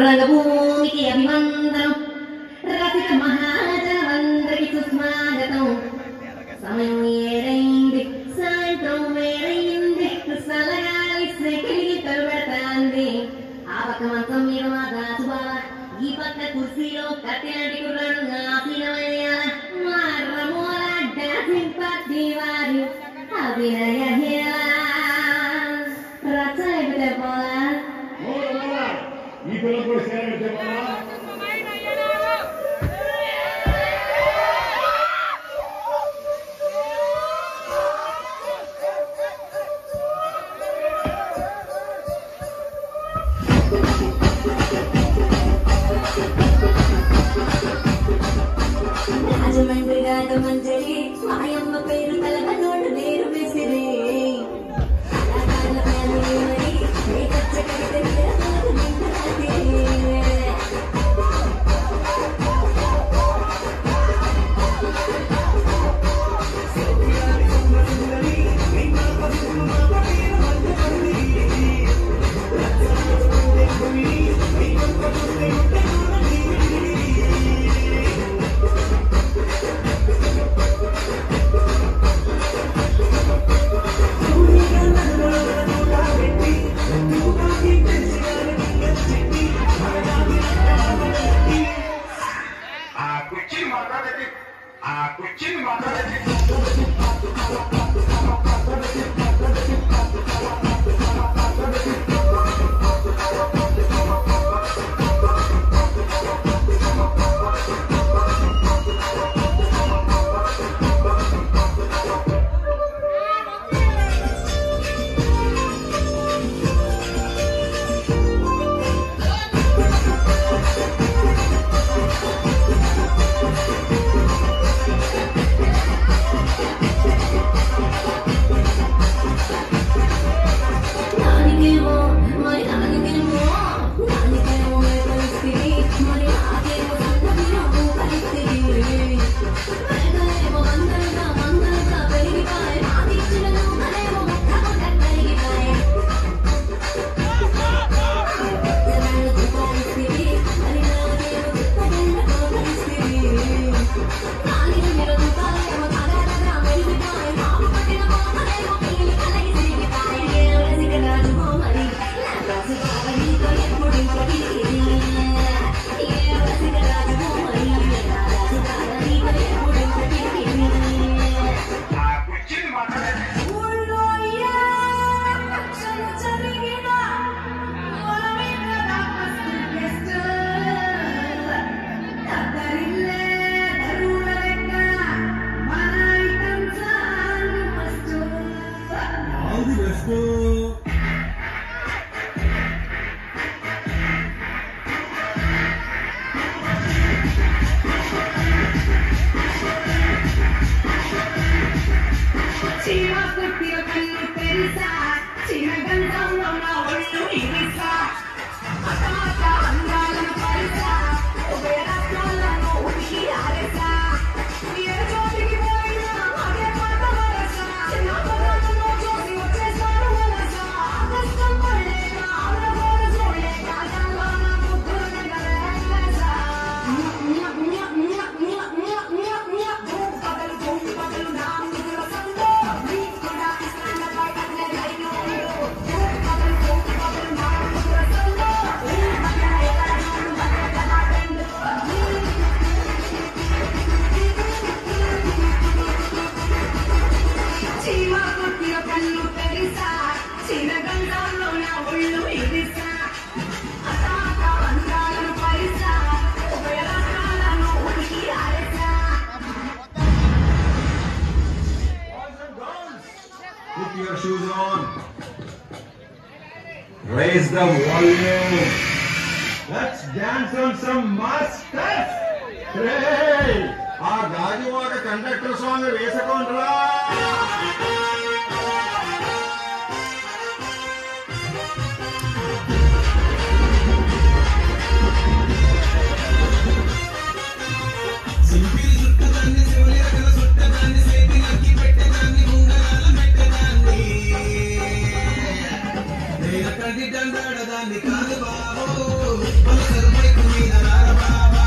రంగభూమికి అభివందనం, రసిక మహాజనమందరికి సుస్వాగతం. సమయం ఏరైంది, సాయంత్రం వేరైంది, సలగాలి సెకిలి తలబెడతాంది. ఆ పక్క మంచం మీద మా దాసుబాల, ఈ పక్క కుర్చీలో కట్టెలాంటి కుర్రాడు ఆపినమయ్యాల. మా రమోల డాన్సింగ్ పార్టీ వారి అభినయ రచన ఎగితే పోలా ఈ పిల్లలు కూడా చేరగలితే పోలా. రాజమండ్రి రాజమంజరి మాయమ్మ పేరు తలక నోటు వేరు విసిరి కళాకారుల ఫ్యామిలీ మరి మేకచ్చ కడితే your shoes on. Raise the volume. Let's dance on some masters. Hey, our Gajuvaga conductor song వేసుకుంటారా? దండాడదాన్ని కాదు బాబు పల్సర్ బైక్ మీద రార బాబా